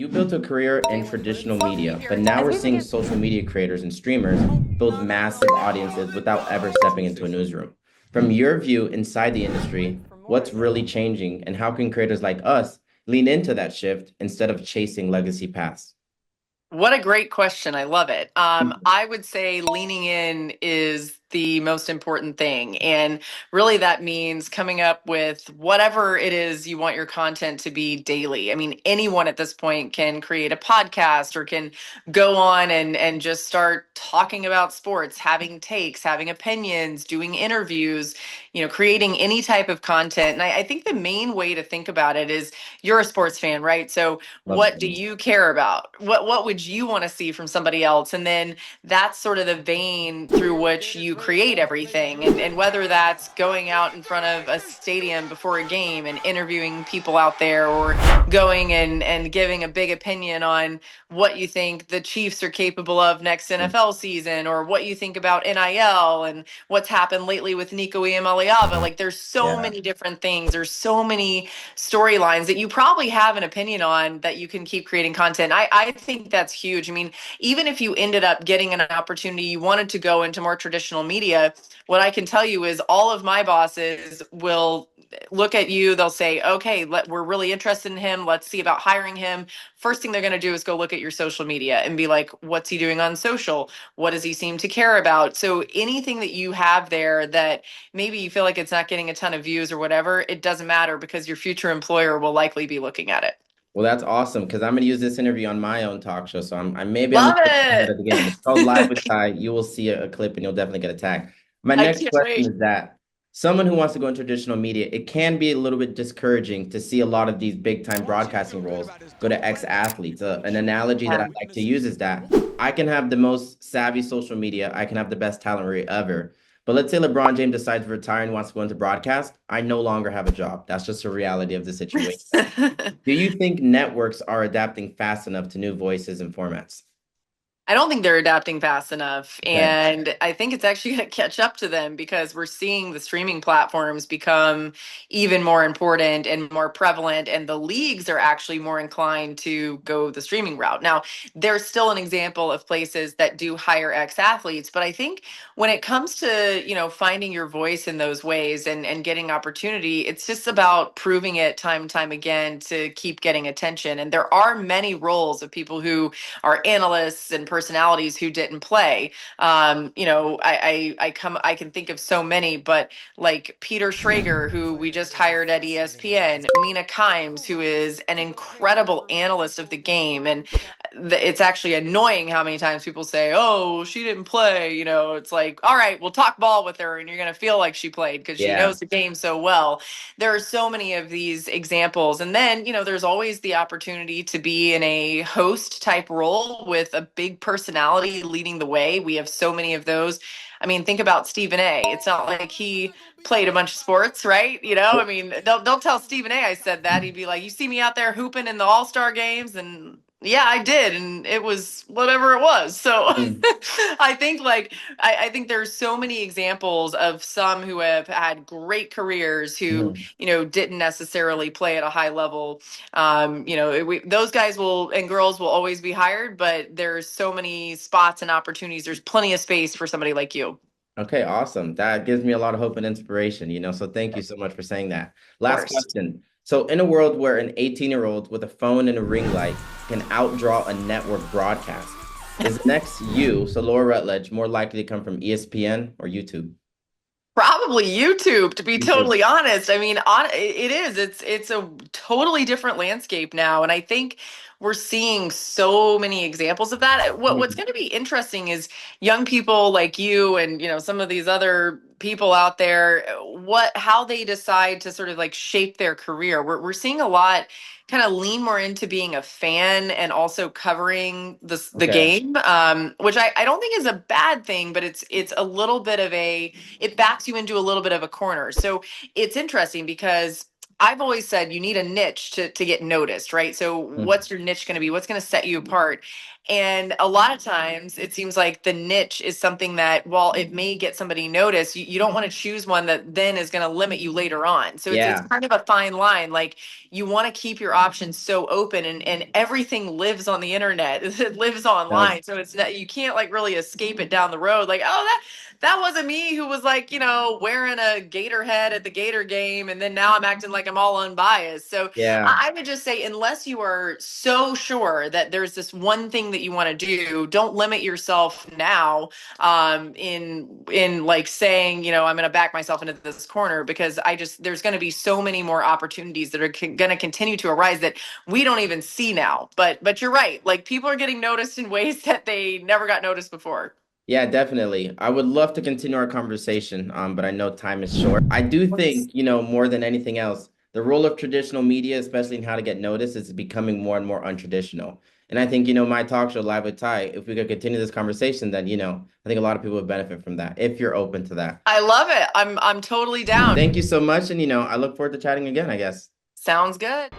You built a career in traditional media, but now we're seeing social media creators and streamers build massive audiences without ever stepping into a newsroom. From your view inside the industry, what's really changing and how can creators like us lean into that shift instead of chasing legacy paths? What a great question. I love it. I would say leaning in is the most important thing. And really, that means coming up with whatever it is you want your content to be daily. I mean, anyone at this point can create a podcast or can go on and just start talking about sports, having takes, having opinions, doing interviews, creating any type of content. And I think the main way to think about it is you're a sports fan, right? So Love what do you care about? What would you want to see from somebody else? And then that's sort of the vein through which you create everything. And whether that's going out in front of a stadium before a game and interviewing people out there, or going and giving a big opinion on what you think the Chiefs are capable of next NFL season, or what you think about NIL and what's happened lately with Nico Iamaleava. Like, there's so Yeah. many different things. There's so many storylines that you probably have an opinion on that you can keep creating content. I think that's huge. I mean, even if you ended up getting an opportunity, you wanted to go into more traditional media, what I can tell you is all of my bosses will look at you, they'll say, okay, we're really interested in him, let's see about hiring him. First thing they're going to do is go look at your social media and be like, what's he doing on social? What does he seem to care about? So anything that you have there that maybe you feel like it's not getting a ton of views or whatever, it doesn't matter because your future employer will likely be looking at it. Well, that's awesome because I'm going to use this interview on my own talk show. So I'm maybe I'm a Love little ahead it. of the game. It's called Live with Ty. You will see a clip and you'll definitely get attacked. My I next can't question wait. is that someone who wants to go in traditional media, it can be a little bit discouraging to see a lot of these big time broadcasting roles go to ex-athletes. An analogy that I Um, like to use is that I can have the most savvy social media, I can have the best talent rate ever. But let's say LeBron James decides to retire and wants to go into broadcast. I no longer have a job. That's just a reality of the situation. Do you think networks are adapting fast enough to new voices and formats? I don't think they're adapting fast enough. Okay. And I think it's actually going to catch up to them because we're seeing the streaming platforms become even more important and more prevalent. And the leagues are actually more inclined to go the streaming route. Now, there's still an example of places that do hire ex athletes. But I think when it comes to, finding your voice in those ways and getting opportunity, it's just about proving it time and time again to keep getting attention. And there are many roles of people who are analysts and personalities who didn't play. I can think of so many, but like Peter Schrager, who we just hired at ESPN, Mina Kimes, who is an incredible analyst of the game, and it's actually annoying how many times people say, "Oh, she didn't play." It's like, all right, we'll talk ball with her, and you're gonna feel like she played because she Yeah. knows the game so well. There are so many of these examples. And then, there's always the opportunity to be in a host type role with a big personality leading the way. We have so many of those. I mean, think about Stephen A. It's not like he played a bunch of sports, right? I mean, don't tell Stephen A. I said that. He'd be like, "You see me out there hooping in the All-Star games?" And yeah, I did, and it was whatever it was. So Mm, I think like I think there's so many examples of some who have had great careers who mhm. didn't necessarily play at a high level. Those guys will and girls will always be hired, but there's so many spots and opportunities. There's plenty of space for somebody like you. Okay, awesome. That gives me a lot of hope and inspiration. So thank you so much for saying that. Of Last course. question. So in a world where an 18-year-old with a phone and a ring light can outdraw a network broadcast, is the next you, so Laura Rutledge, more likely to come from ESPN or YouTube? Probably YouTube, to be YouTube. totally honest. I mean, it is. It's a totally different landscape now, and I think we're seeing so many examples of that. What's Mhm. going to be interesting is young people like you and some of these other people out there, what how they decide to sort of like shape their career. We're seeing a lot kind of lean more into being a fan and also covering the Okay. game, which I don't think is a bad thing, but it's a little bit of a it backs you into a little bit of a corner. So it's interesting because I've always said you need a niche to get noticed, right? So Mm. what's your niche going to be? What's going to set you apart? And a lot of times it seems like the niche is something that, while it may get somebody noticed, you don't want to choose one that then is going to limit you later on. So it's Yeah. kind of a fine line. Like you want to keep your options so open, and everything lives on the internet. It lives Does. online. So it's not, you can't like really escape it down the road. Like, oh, that wasn't me who was like, wearing a gator head at the gator game. And then now I'm acting like I'm all unbiased. So Yeah. I would just say, unless you are so sure that there's this one thing that you want to do, don't limit yourself now, in like saying, I'm going to back myself into this corner, because there's going to be so many more opportunities that are going to continue to arise that we don't even see now. But you're right. Like people are getting noticed in ways that they never got noticed before. Yeah, definitely. I would love to continue our conversation, but I know time is short. I do think, more than anything else, the role of traditional media, especially in how to get noticed, is becoming more and more untraditional. And I think, my talk show, Live with Ty, if we could continue this conversation, then, I think a lot of people would benefit from that, if you're open to that. I love it. I'm totally down. Thank you so much. And, I look forward to chatting again, I guess. Sounds good.